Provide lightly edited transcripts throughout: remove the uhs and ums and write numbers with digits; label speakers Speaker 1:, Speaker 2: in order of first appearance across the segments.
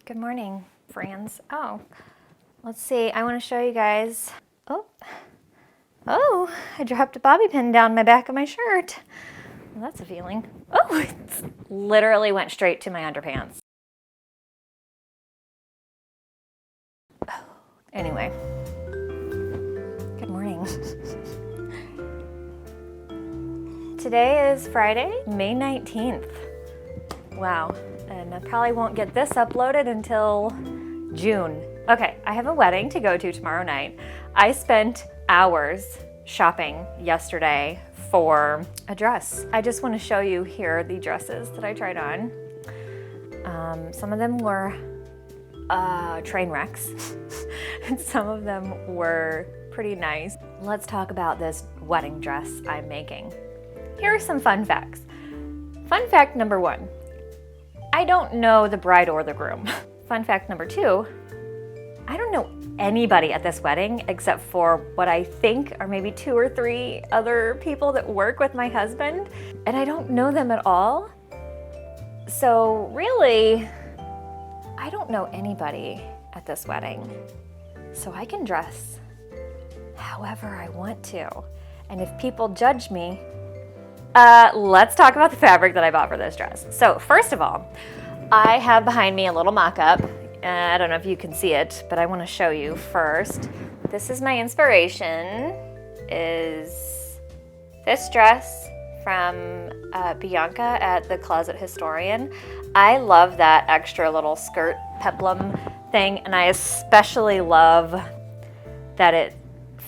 Speaker 1: Good morning, friends. Oh, let's see. I want to show you guys. Oh, I dropped a bobby pin down my back of my shirt. Well, that's a feeling. Oh, it literally went straight to my underpants. Oh, anyway, good morning. Today is Friday, May 19th. Wow, and I probably won't get this uploaded until June. Okay, I have a wedding to go to tomorrow night. I spent hours shopping yesterday for a dress. I just want to show you here the dresses that I tried on. Some of them were train wrecks, and some of them were pretty nice. Let's talk about this wedding dress I'm making. Here are some fun facts. Fun fact number 1, I don't know the bride or the groom. Fun fact number 2, I don't know anybody at this wedding except for what I think are maybe 2 or 3 other people that work with my husband, and I don't know them at all. So really, I don't know anybody at this wedding. So I can dress however I want to. And if people judge me, let's talk about the fabric that I bought for this dress. So first of all, I have behind me a little mock-up. I don't know if you can see it, but I want to show you first. This is my inspiration, is this dress from Bianca at the Closet Historian. I love that extra little skirt peplum thing, and I especially love that it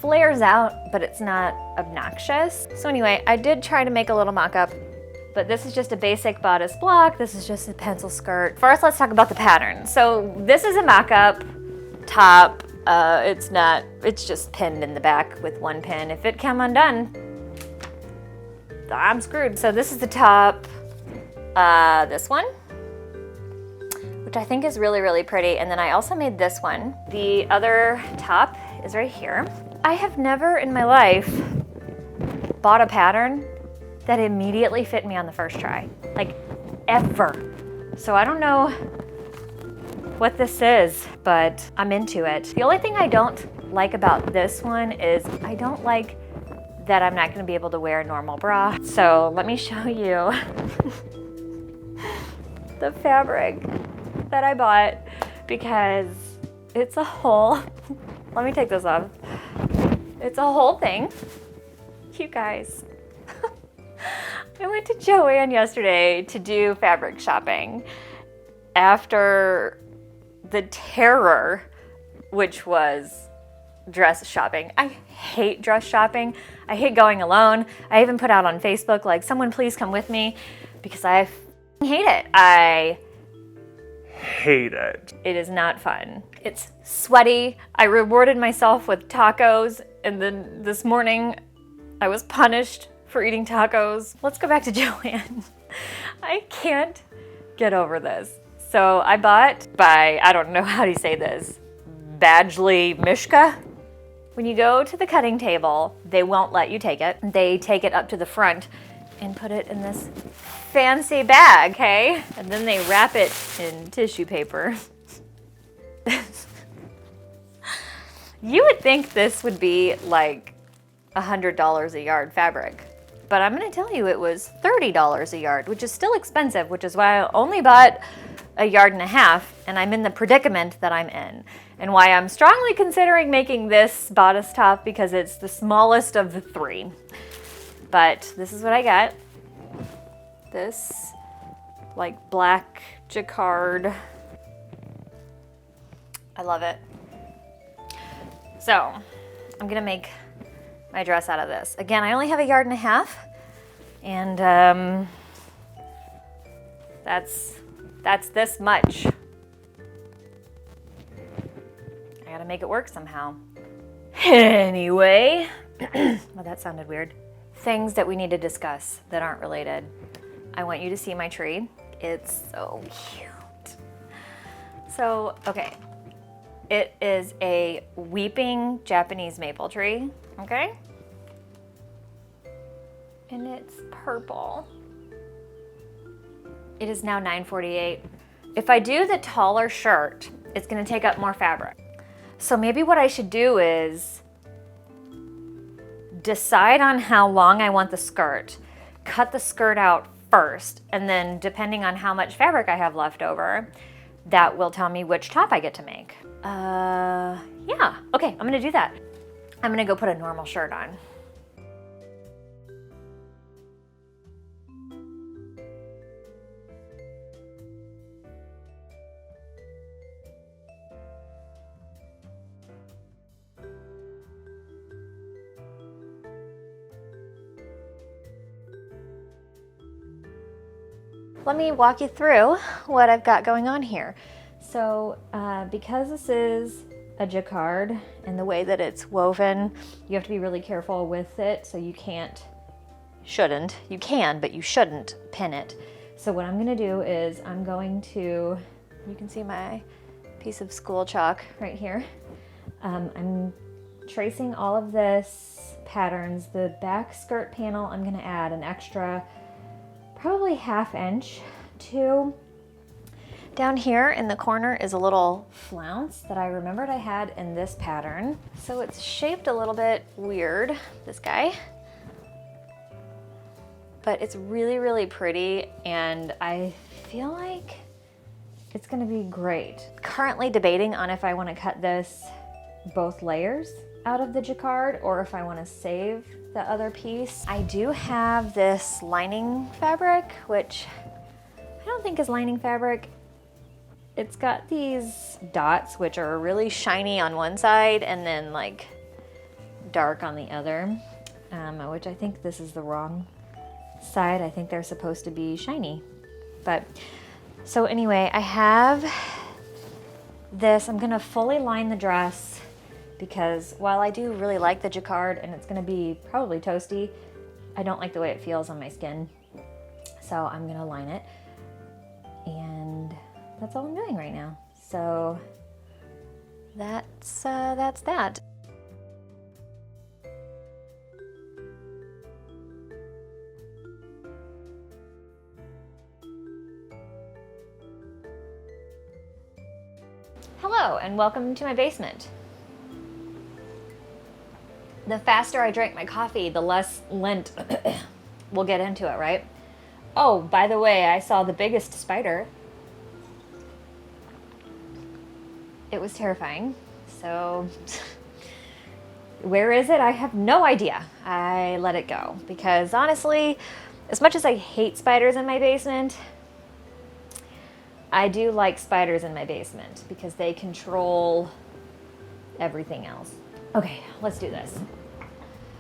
Speaker 1: flares out, but it's not obnoxious. So anyway, I did try to make a little mock-up, but this is just a basic bodice block. This is just a pencil skirt. First, let's talk about the pattern. So this is a mock-up top. It's just pinned in the back with one pin. If it come undone, I'm screwed. So this is the top, this one, which I think is really, really pretty. And then I also made this one. The other top is right here. I have never in my life bought a pattern that immediately fit me on the first try, like ever. So I don't know what this is, but I'm into it. The only thing I don't like about this one is I don't like that I'm not gonna be able to wear a normal bra. So let me show you the fabric that I bought, because it's a whole, let me take this off. It's a whole thing. You guys, I went to Joann yesterday to do fabric shopping after the terror, which was dress shopping. I hate dress shopping. I hate going alone. I even put out on Facebook, like, someone please come with me, because I hate it. I hate it. It is not fun. It's sweaty. I rewarded myself with tacos, and then this morning I was punished for eating tacos. Let's go back to Joann. I can't get over this. So I bought by, I don't know how to say this, Badgley Mishka. When you go to the cutting table, they won't let you take it. They take it up to the front and put it in this fancy bag, okay? And then they wrap it in tissue paper. You would think this would be like $100 a yard fabric, but I'm gonna tell you it was $30 a yard, which is still expensive, which is why I only bought 1.5 yards, and I'm in the predicament that I'm in, and why I'm strongly considering making this bodice top, because it's the smallest of the 3. But this is what I got. This like black jacquard. I love it. So I'm gonna make my dress out of this. Again, I only have 1.5 yards, and that's this much. I gotta make it work somehow. Anyway, well, that sounded weird. Things that we need to discuss that aren't related. I want you to see my tree. It's so cute. So, okay. It is a weeping Japanese maple tree, okay? And it's purple. It is now 9:48. If I do the taller shirt, it's gonna take up more fabric. So maybe what I should do is decide on how long I want the skirt, cut the skirt out first, and then depending on how much fabric I have left over, that will tell me which top I get to make. Yeah, okay, I'm gonna do that. I'm gonna go put a normal shirt on. Let me walk you through what I've got going on here. So because this is a jacquard and the way that it's woven, you have to be really careful with it. So you can, but you shouldn't pin it. So what I'm gonna do is I'm going to, you can see my piece of school chalk right here. I'm tracing all of this patterns. The back skirt panel, I'm gonna add an extra probably 1/2 inch to. Down here in the corner is a little flounce that I remembered I had in this pattern. So it's shaped a little bit weird, this guy. But it's really, really pretty, and I feel like it's gonna be great. Currently debating on if I wanna cut this both layers out of the jacquard or if I wanna save the other piece. I do have this lining fabric, which I don't think is lining fabric. It's got these dots, which are really shiny on one side and then like dark on the other, which I think this is the wrong side. I think they're supposed to be shiny. But so anyway, I have this. I'm gonna fully line the dress because while I do really like the jacquard and it's gonna be probably toasty, I don't like the way it feels on my skin. So I'm gonna line it, and that's all I'm doing right now. So that's that. Hello, and welcome to my basement. The faster I drink my coffee, the less lint we'll get into it, right? Oh, by the way, I saw the biggest spider. It was terrifying. So where is it? I have no idea. I let it go because honestly, as much as I hate spiders in my basement, I do like spiders in my basement because they control everything else. Okay, let's do this.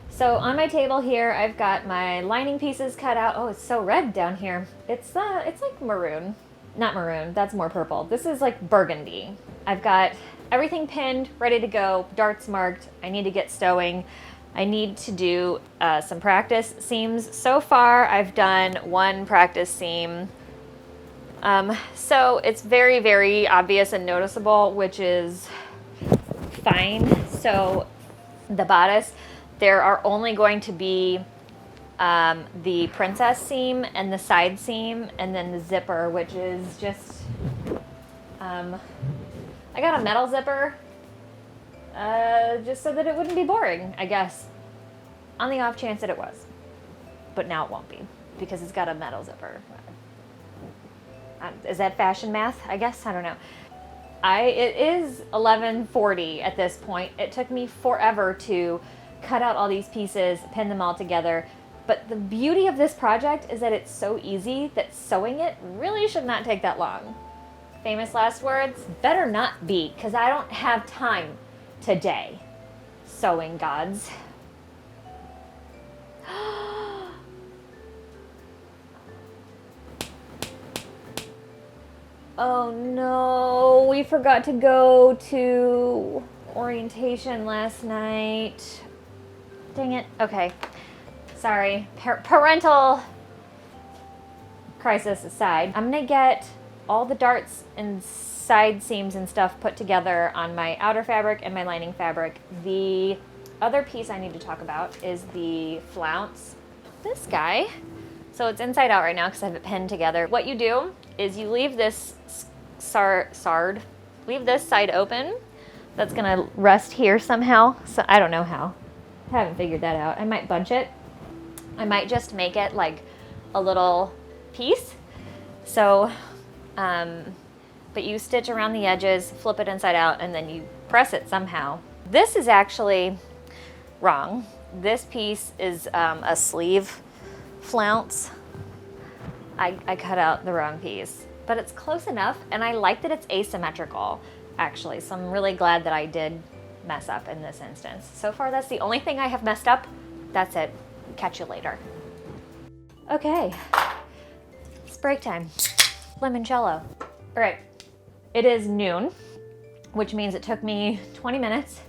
Speaker 1: So on my table here, I've got my lining pieces cut out. Oh, it's so red down here. It's like maroon. Not maroon, that's more purple. This is like burgundy. I've got everything pinned, ready to go, darts marked. I need to get stowing. I need to do some practice seams. So far, I've done one practice seam. So it's very, very obvious and noticeable, which is fine. So the bodice, there are only going to be the princess seam and the side seam, and then the zipper, which is just, I got a metal zipper just so that it wouldn't be boring, I guess, on the off chance that it was. But now it won't be because it's got a metal zipper. Is that fashion math? I guess, I don't know. It is 11:40 at this point. It took me forever to cut out all these pieces, pin them all together. But the beauty of this project is that it's so easy that sewing it really should not take that long. Famous last words, better not be, because I don't have time today, sewing gods. Oh no, we forgot to go to orientation last night. Dang it. Okay. Sorry. Parental crisis aside, I'm gonna get all the darts and side seams and stuff put together on my outer fabric and my lining fabric. The other piece I need to talk about is the flounce. This guy. So it's inside out right now because I have it pinned together. What you do is you leave this leave this side open. That's gonna rest here somehow. So I don't know how. I haven't figured that out. I might bunch it. I might just make it like a little piece. So, but you stitch around the edges, flip it inside out, and then you press it somehow. This is actually wrong. This piece is a sleeve flounce. I cut out the wrong piece, but it's close enough, and I like that it's asymmetrical, actually. So I'm really glad that I did mess up in this instance. So far, that's the only thing I have messed up. That's it. Catch you later. Okay, it's break time. Limoncello. All right, it is noon, which means it took me 20 minutes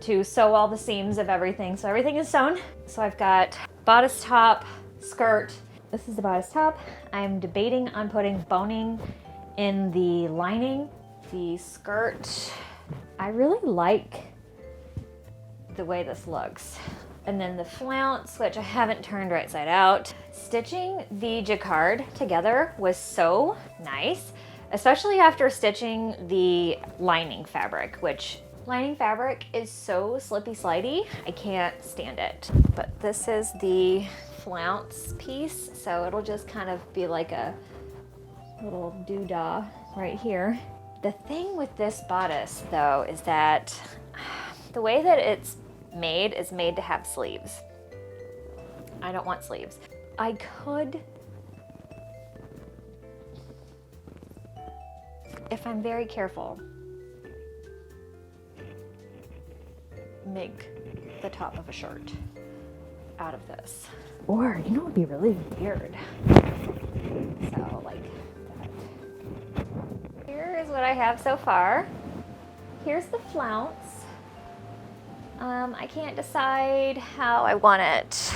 Speaker 1: to sew all the seams of everything. So everything is sewn. So I've got bodice top, skirt. This is the bodice top. I'm debating on putting boning in the lining. The skirt, I really like the way this looks. And then the flounce, which I haven't turned right side out. Stitching the jacquard together was so nice, especially after stitching the lining fabric, which lining fabric is so slippy slidey, I can't stand it. But this is the flounce piece, so it'll just kind of be like a little doodah right here. The thing with this bodice though is that the way that it's made is made to have sleeves. I don't want sleeves. I could, if I'm very careful, make the top of a shirt out of this. Or, you know what would be really weird? So, like that. Here's what I have so far. Here's the flounce. I can't decide how I want it.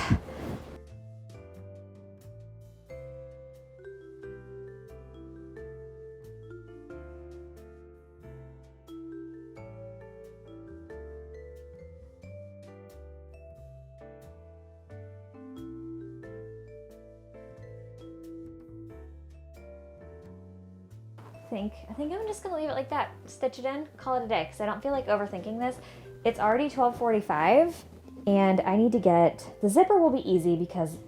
Speaker 1: I think I'm just gonna leave it like that. Stitch it in, call it a day, because I don't feel like overthinking this. It's already 12:45, and I need to get, the zipper will be easy because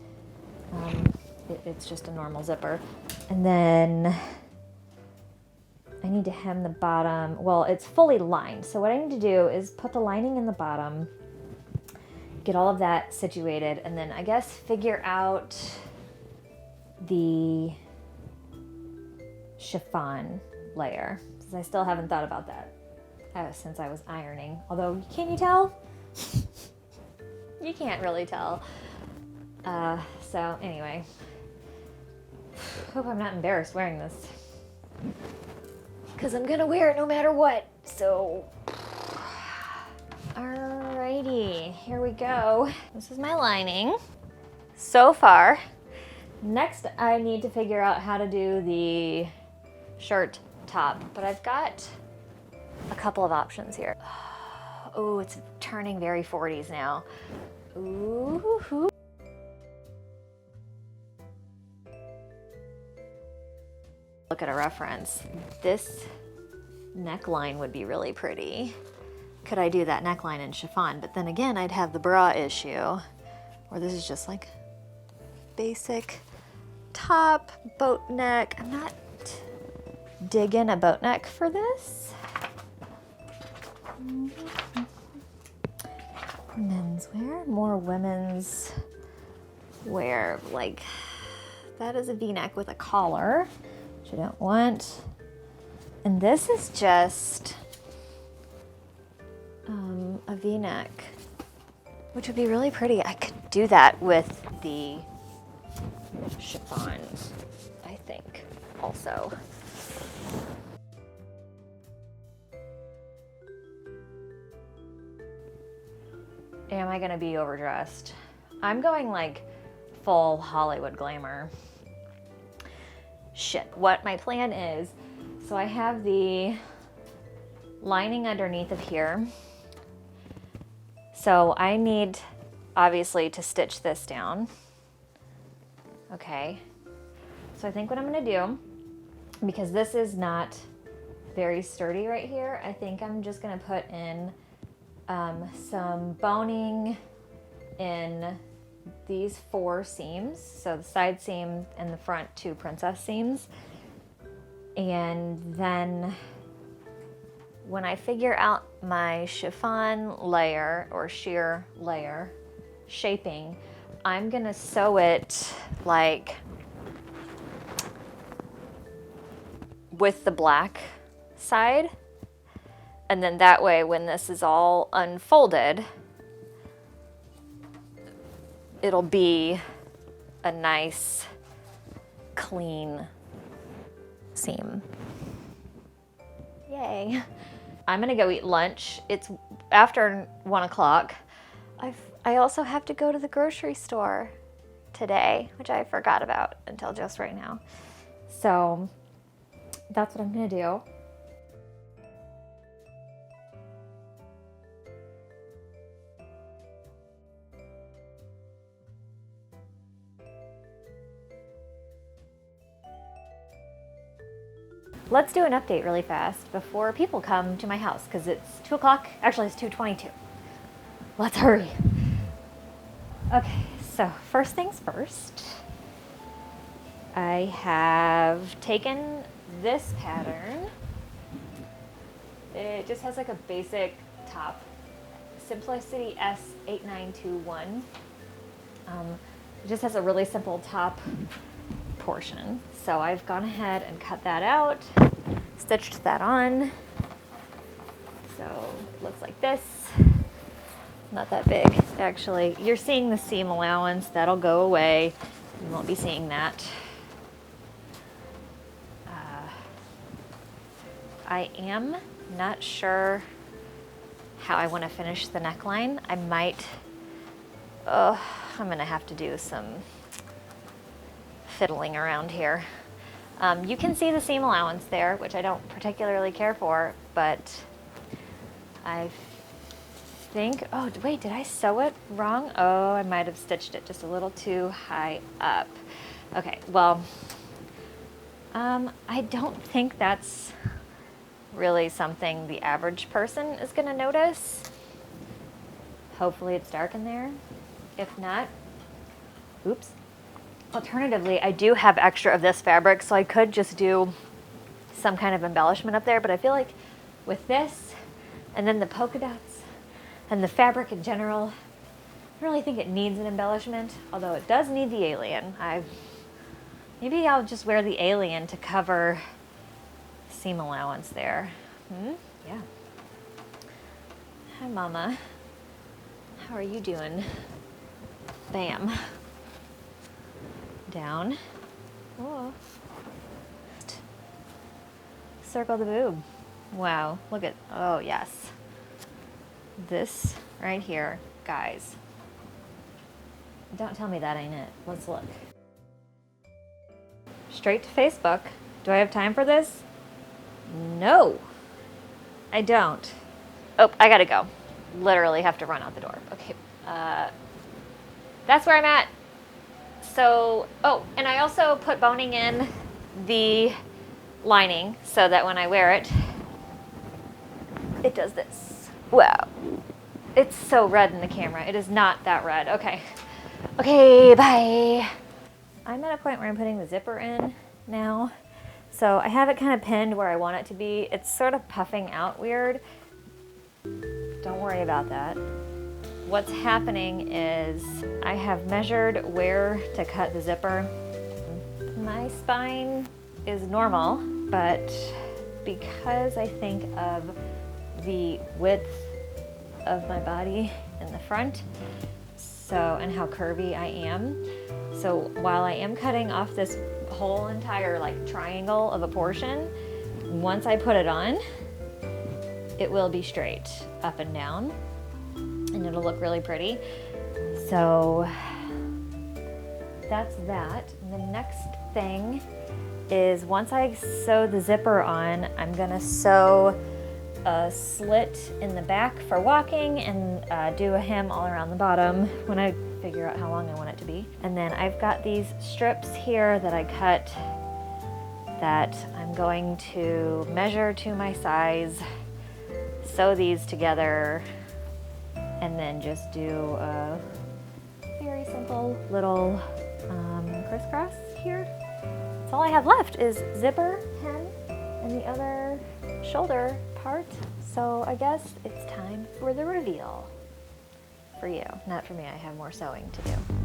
Speaker 1: it's just a normal zipper. And then I need to hem the bottom. Well, it's fully lined. So what I need to do is put the lining in the bottom, get all of that situated, and then I guess figure out the chiffon layer, because I still haven't thought about that since I was ironing. Although, can you tell? You can't really tell. So anyway, hope I'm not embarrassed wearing this, because I'm gonna wear it no matter what. So, alrighty, here we go. This is my lining so far. Next, I need to figure out how to do the shirt top, but I've got a couple of options here. Oh, it's turning very 40s now. Ooh. Look at a reference. This neckline would be really pretty. Could I do that neckline in chiffon? But then again, I'd have the bra issue, where this is just like basic top, boat neck. I'm not digging a boat neck for this. Menswear, more women's wear. Like, that is a V-neck with a collar, which I don't want. And this is just a V-neck, which would be really pretty. I could do that with the chiffon, I think, also. Am I gonna be overdressed? I'm going like full Hollywood glamour. Shit, what my plan is, so I have the lining underneath of here. So I need, obviously, to stitch this down. Okay, so I think what I'm gonna do because this is not very sturdy right here, I think I'm just gonna put in some boning in these 4 seams. So the side seam and the front 2 princess seams. And then when I figure out my chiffon layer or sheer layer shaping, I'm gonna sew it like with the black side. And then that way, when this is all unfolded, it'll be a nice, clean seam. Yay. I'm gonna go eat lunch. It's after 1 o'clock. I also have to go to the grocery store today, which I forgot about until just right now. So that's what I'm gonna do. Let's do an update really fast before people come to my house, because it's 2 o'clock. Actually, it's 2:22. Let's hurry. Okay, so first things first. I have taken this pattern. It just has like a basic top. Simplicity S8921. It just has a really simple top portion. So I've gone ahead and cut that out, stitched that on. So it looks like this. Not that big, actually. You're seeing the seam allowance. That'll go away. You won't be seeing that. I am not sure how I want to finish the neckline. I might, I'm gonna have to do some fiddling around here. You can see the seam allowance there, which I don't particularly care for, but I think, oh wait, did I sew it wrong? Oh, I might have stitched it just a little too high up. Okay, well, I don't think that's really something the average person is gonna notice. Hopefully it's dark in there. If not, oops. Alternatively, I do have extra of this fabric, so I could just do some kind of embellishment up there, but I feel like with this, and then the polka dots, and the fabric in general, I don't really think it needs an embellishment, although it does need the alien. Maybe I'll just wear the alien to cover seam allowance there. Yeah. Hi, Mama. How are you doing? Bam. Down. Oh. Circle the boob. Wow, look at, oh yes. This right here, guys. Don't tell me that ain't it. Let's look. Straight to Facebook. Do I have time for this? No, I don't. Oh, I gotta go. Literally have to run out the door. Okay, that's where I'm at. So, oh, and I also put boning in the lining so that when I wear it, it does this. Wow. It's so red in the camera. It is not that red. Okay. Okay, bye. I'm at a point where I'm putting the zipper in now. So I have it kind of pinned where I want it to be. It's sort of puffing out weird. Don't worry about that. What's happening is I have measured where to cut the zipper. My spine is normal, but because I think of the width of my body in the front, and how curvy I am, so while I am cutting off this whole entire like triangle of a portion, once I put it on, it will be straight up and down, and it'll look really pretty. So that's that. And the next thing is once I sew the zipper on, I'm gonna sew a slit in the back for walking and do a hem all around the bottom when I figure out how long I want it to be. And then I've got these strips here that I cut that I'm going to measure to my size, sew these together, and then just do a very simple little crisscross here. That's all I have left is zipper, hem, and the other shoulder part. So I guess it's time for the reveal. For you, not for me, I have more sewing to do.